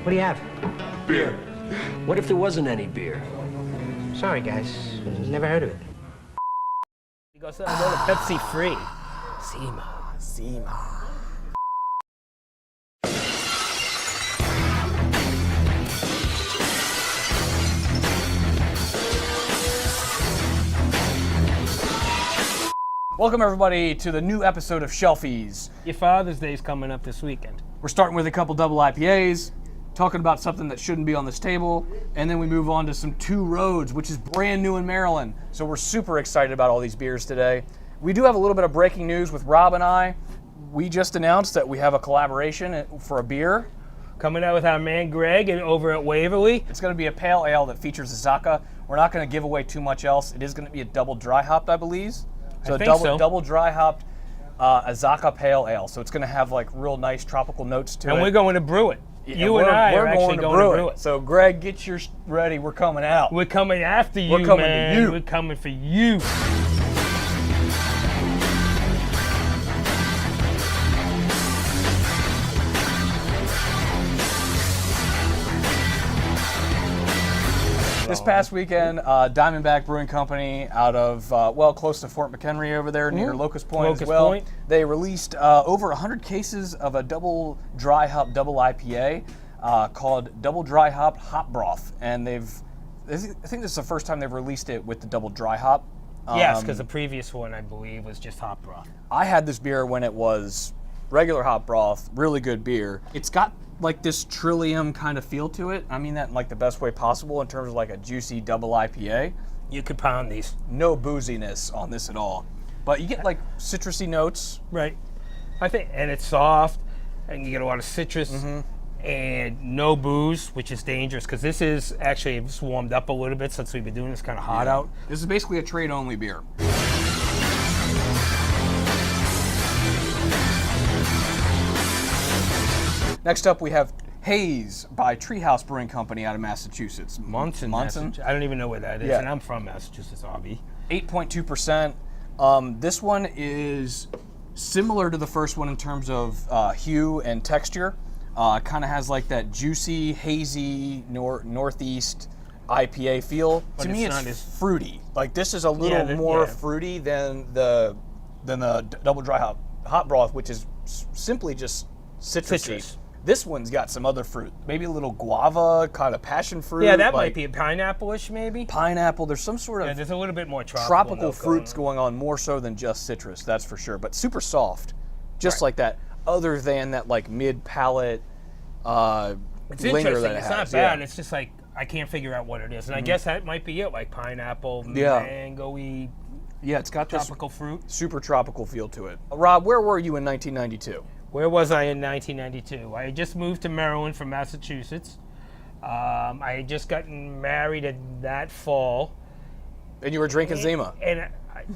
What do you have? Beer. What if there wasn't any beer? Sorry, guys. Never heard of it. You go to Pepsi free. Zima. Welcome everybody to the new episode of Shelfies. Your Father's Day is coming up this weekend. We're starting with a couple double IPAs, talking about something that shouldn't be on this table, and then we move on to some Two Roads, which is brand new in Maryland. So we're super excited about all these beers today. We do have a little bit of breaking news with Rob and I. We just announced that we have a collaboration for a beer. Coming out with our man Greg over at Waverly. It's going to be a pale ale that features Azaka. We're not going to give away too much else. It is going to be a double dry hopped, I believe. So I think double dry hopped Azaka pale ale. So it's going to have like real nice tropical notes to it. And we're going to brew it. Yeah, you and I are actually going to brew it. So Greg, get yours ready. We're coming out. We're coming after you, We're coming man. to you. We're coming for you. This past weekend, Diamondback Brewing Company out of, close to Fort McHenry over there near Locust Point as well. Point. They released over 100 cases of a double dry hop double IPA called Double Dry Hop Hop Broth. And I think this is the first time they've released it with the double dry hop. Yes, because the previous one, I believe, was just hop broth. I had this beer when it was regular hop broth, really good beer. It's got like this Trillium kind of feel to it. I mean that in like the best way possible in terms of like a juicy double IPA. You could pound these. No booziness on this at all. But you get like citrusy notes. Right. I think, and it's soft, and you get a lot of citrus, and no booze, which is dangerous, because this is actually, it's warmed up a little bit since we've been doing this kind of hot out. This is basically a trade-only beer. Next up, we have Haze by Treehouse Brewing Company out of Massachusetts. Munson. Massachusetts. I don't even know where that is, Yeah. and I'm from Massachusetts, Aubie. 8.2%. This one is similar to the first one in terms of hue and texture. Kind of has like that juicy, hazy northeast IPA feel. But to me, it's it's not as- fruity. Like this is a little more fruity than the double dry hop broth, which is simply just citrusy. Citrus. This one's got some other fruit, maybe a little guava, kind of passion fruit. Yeah, that like might be a pineapple-ish, maybe. pineapple. There's some sort Yeah, of there's a little bit more tropical note fruits going going on more so than just citrus, that's for sure. But super soft, just Right. like that. Other than that, like mid-palate It's linger interesting. that it It's has. not bad. It's just like I can't figure out what it is, and I guess that might be it. Like pineapple, mango-y, Yeah, it's got this tropical fruit. super tropical feel to it. Rob, where were you in 1992? Where was I in 1992? I had just moved to Maryland from Massachusetts. I had just gotten married that fall. And you were drinking Zima. And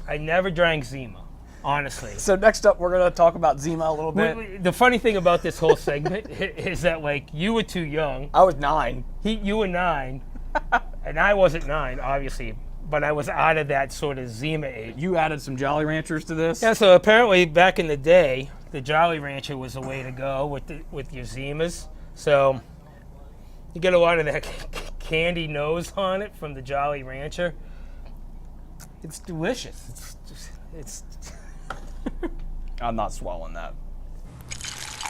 I never drank Zima, honestly. So next up, we're going to talk about Zima a little bit. The funny thing about this whole segment is that, like, you were too young. I was 9. You were 9, and I wasn't 9, obviously, but I was out of that sort of Zima age. You added some Jolly Ranchers to this? Yeah, so apparently back in the day, the Jolly Rancher was the way to go with your Zimas. So you get a lot of that candy nose on it from the Jolly Rancher. It's delicious. It's I'm not swallowing that.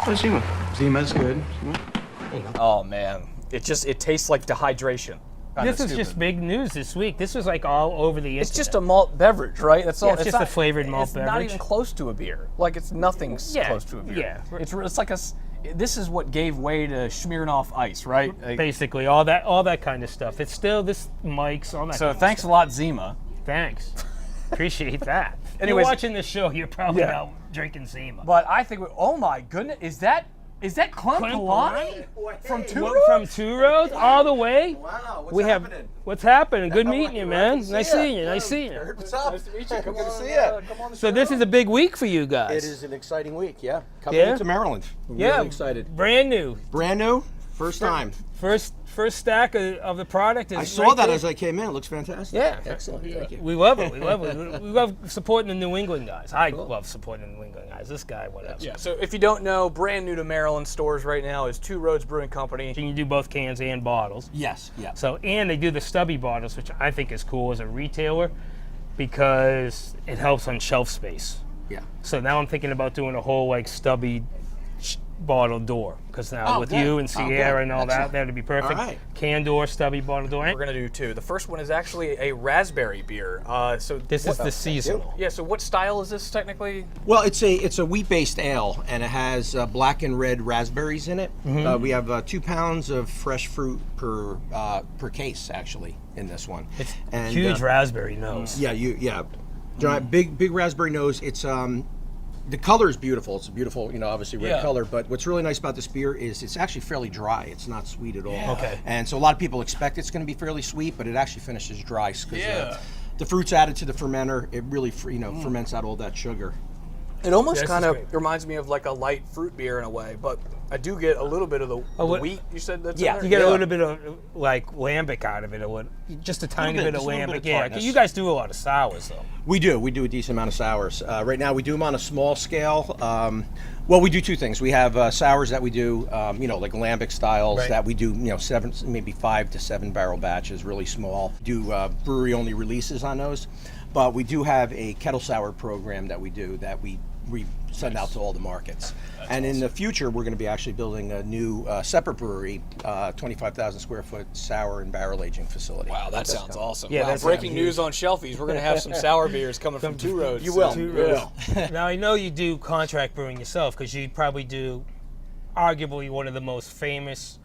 Oh, Zima. Zima's good. Oh, man. It tastes like dehydration. Kinda This is stupid. just big news this week. This was like all over the internet. It's just a malt beverage, right? That's all. it's just a flavored malt It's not beverage. even close to a beer. Like it's nothing close to a beer. yeah. It's like this is what gave way to Smirnoff Ice, right? Like, basically all that kind of stuff. It's still this Mike's, all that so kind of thanks a lot, Zima. stuff. Thanks. Appreciate that. If Anyways- you're watching this show, you're probably Yeah. out drinking Zima. But I think, oh my goodness, is that Clem Kalani from Two What, Roads? from Two Roads all the way? Wow, What's happening? Good meeting you, man. Nice seeing you. Yeah. Nice seeing you. What's up? Nice to meet you. Good to see you. Come on the So show. this is a big week for you guys. It is an exciting week, yeah. Coming Yeah? into Maryland. We're Yeah. really excited. Brand new. Brand new, First time. First stack of the product is I saw right that there. as I came in. It looks fantastic. Yeah. Excellent. Thank you. We love it. We love it. We love supporting the New England guys. I love supporting the New England guys. This guy, whatever. Yeah, so if you don't know, brand new to Maryland stores right now is Two Roads Brewing Company. You can do both cans and bottles. Yes. Yeah. So, and they do the stubby bottles, which I think is cool as a retailer because it helps on shelf space. Yeah. So now I'm thinking about doing a whole like stubby bottle door because now with good. you and Sierra and all Excellent. that'd be perfect. All right. Can door, stubby bottle door. We're going to do two. The first one is actually a raspberry beer. So This is the seasonal. Yeah, so what style is this technically? Well, it's a wheat-based ale, and it has black and red raspberries in it. We have 2 pounds of fresh fruit per case, actually, in this one. It's And, huge raspberry nose. Yeah. Giant, big raspberry nose. It's the color is beautiful. It's a beautiful, obviously red color. But what's really nice about this beer is it's actually fairly dry. It's not sweet at all. Okay. And so a lot of people expect it's going to be fairly sweet, but it actually finishes dry because the fruit's added to the fermenter. It really, ferments out all that sugar. It almost This kind is of great. reminds me of like a light fruit beer in a way, but I do get a little bit of the what- wheat. You said that's Yeah, in there? You get a little bit of like lambic out of it, or what? Just a tiny bit of just a little bit lambic. of Yeah, tartness. you guys do a lot of sours though. We do a decent amount of sours. Right now we do them on a small scale. Well, we do two things. We have sours that we do, like lambic styles Right. that we do, 7, maybe 5 to 7 barrel batches, really small. Do brewery only releases on those, but we do have a kettle sour program that we do that we send out to all the markets. And in the future, we're going to be actually building a new separate brewery, 25,000 square foot sour and barrel aging facility. Wow, that sounds awesome. Yeah, Wow, that's breaking huge. news on Shelfies. We're going to have some sour beers coming from Two Roads. You will. soon. You will. Now I know you do contract brewing yourself because you probably do arguably one of the most famous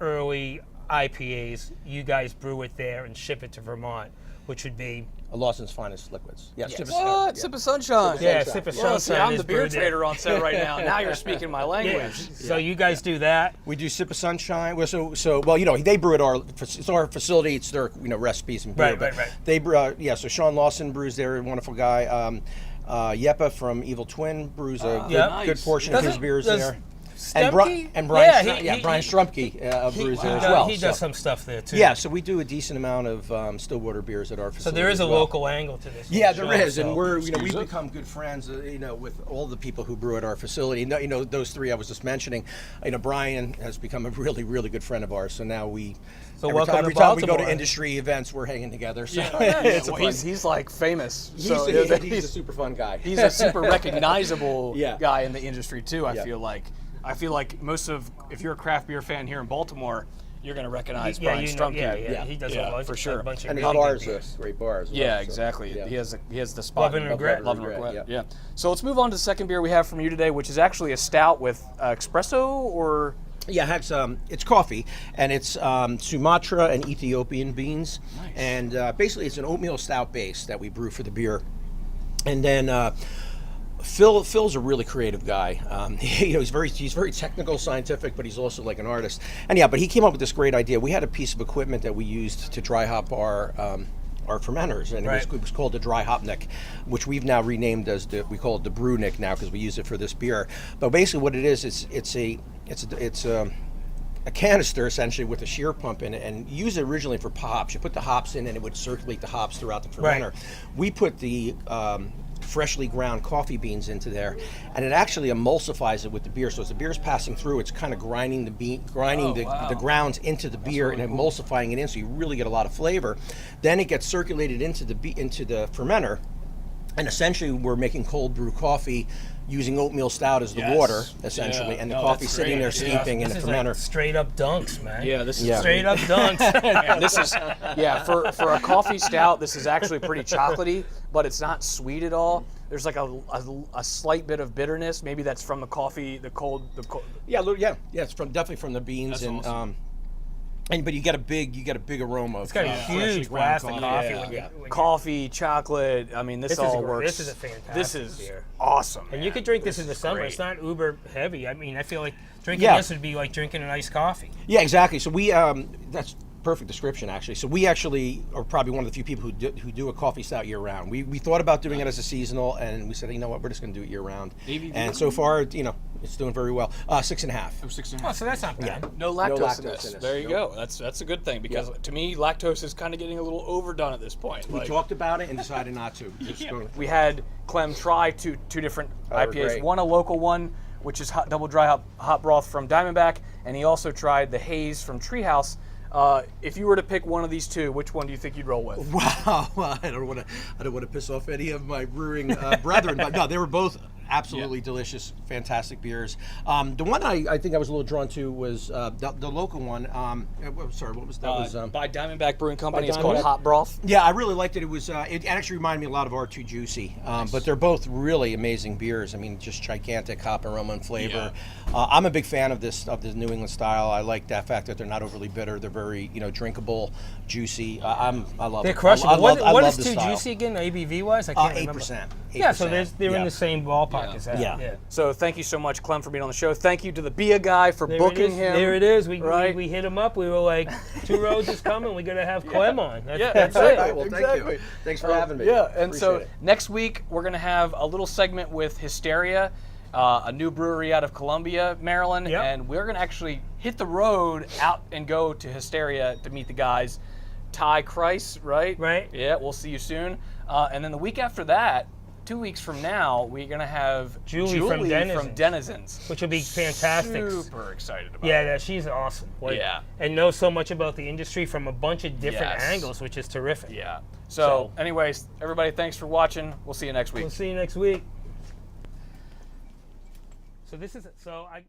early IPAs. You guys brew it there and ship it to Vermont, which would be Lawson's Finest Liquids. Yes. What? Sip of Sunshine. yeah, Sip of Well, see, Sunshine I'm is the beer brewed there. trader on set right now. Now you're speaking my Yeah. language. So you guys do that. We do Sip of Sunshine. Well, they brew at it's our facility. It's their, recipes and beer. Right. They brew, so Sean Lawson brews there, a wonderful guy. Yeppa from Evil Twin brews a good portion of his beers there. And Brian, Brian Strumke brews there as well. He does some stuff there too. Yeah, so we do a decent amount of Stillwater beers at our So facility. there is as a well. local angle to this. Yeah, for there sure, is, and so- we've become good friends, with all the people who brew at our facility. Those three I was just mentioning. Brian has become a really, really good friend of ours. So now welcome every to time we go to Baltimore. industry events, we're hanging together. So Well, he's like famous. he's a super fun guy. He's a super recognizable Yeah. guy in the industry too. I Yeah. feel like if you're a craft beer fan here in Baltimore, you're going to recognize Yeah, Brian Strumke. he does Yeah, a bunch, for sure. a bunch of And his really bars good are beers. great bars. Yeah, so, exactly. yeah. He has the spot. Love and Regret. Love and Regret. Yeah. Yeah. So let's move on to the second beer we have from you today, which is actually a stout with espresso or. Yeah, it has, it's coffee, and it's Sumatra and Ethiopian beans. Nice. And basically it's an oatmeal stout base that we brew for the beer. And then Phil's a really creative guy. He's very technical, scientific, but he's also like an artist. And but he came up with this great idea. We had a piece of equipment that we used to dry hop our fermenters, and it was called the dry hopnik, which we've now renamed as we call it the brewnik now because we use it for this beer. But basically, what it is, it's a canister essentially with a shear pump in it, and use it originally for hops. You put the hops in, and it would circulate the hops throughout the fermenter. Right. We put the freshly ground coffee beans into there, and it actually emulsifies it with the beer. So as the beer's passing through, it's kind of grinding the grounds into the beer and emulsifying it in, so you really get a lot of flavor. Then it gets circulated into the fermenter, and essentially we're making cold brew coffee using oatmeal stout as the water, essentially, and the coffee sitting there steeping in the This is fermenter. like straight up dunks, man. Yeah, this is Straight up dunks. Man, this is for a coffee stout. This is actually pretty chocolatey, but it's not sweet at all. There's like a slight bit of bitterness. Maybe that's from the coffee, the cold. Yeah, it's definitely from the beans. That's And awesome. but you get a big aroma. It's got a huge glass of coffee. When you, Coffee, chocolate. I mean, this all works. This is a fantastic This is beer. awesome. And you man. could drink this in the summer. great. It's not uber heavy. I mean, I feel like drinking this would be like drinking an iced coffee. Yeah, exactly. So we that's perfect description, actually. So we actually are probably one of the few people who do a coffee stout year round. We thought about doing it as a seasonal, and we said, you know what, we're just going to do it year round. And so far, it's doing very well. 6.5. Oh, 6.5. Oh, so that's not bad. No lactose, lactose in this. in this. There you go. That's a good thing because to me, lactose is kind of getting a little overdone at this point. We talked about it and decided not to. We had Clem try two different IPAs. great. One a local one, which is double dry hop broth from Diamondback, and he also tried the Haze from Treehouse. If you were to pick one of these two, which one do you think you'd roll with? Wow, I don't want to piss off any of my brewing brethren, but no, they were both absolutely delicious, fantastic beers. The one I think I was a little drawn to was the local one. Sorry, what was that? Was by Diamondback Brewing Company. by It's called Diamondback? Hot Broth. Yeah, I really liked it. It was it actually reminded me a lot of R2 Juicy, but they're both really amazing beers. I mean, just gigantic hop aroma and flavor. I'm a big fan of this New England style. I like that fact that they're not overly bitter. They're very drinkable, juicy. I love They're it. crushing. I What is the too style. juicy again, ABV wise? I can't remember. 8%. Yeah, so they're in the same ballpark as that. Yeah. So thank you so much, Clem, for being on the show. Thank you to the Bia guy for There booking it is. him. There it is. We hit him up. We were like, 2 roads is coming. We're gonna have Clem on. That's All it. right, well, thank you. Thanks for having me. Yeah, and so Appreciate it. next week we're going to have a little segment with Hysteria, a new brewery out of Columbia, Maryland, Yep. and we're going to actually hit the road out and go to Hysteria to meet the guys. Ty Kreis, right? Right. Yeah, we'll see you soon. And then the week after that, 2 weeks from now, we're going to have Julie from Denizens. Which will be fantastic. Super excited about Yeah, it. she's awesome. Yeah. And knows so much about the industry from a bunch of different Yes. angles, which is terrific. Yeah. So, anyways, everybody, thanks for watching. We'll see you next week. We'll see you next week. So this is so I.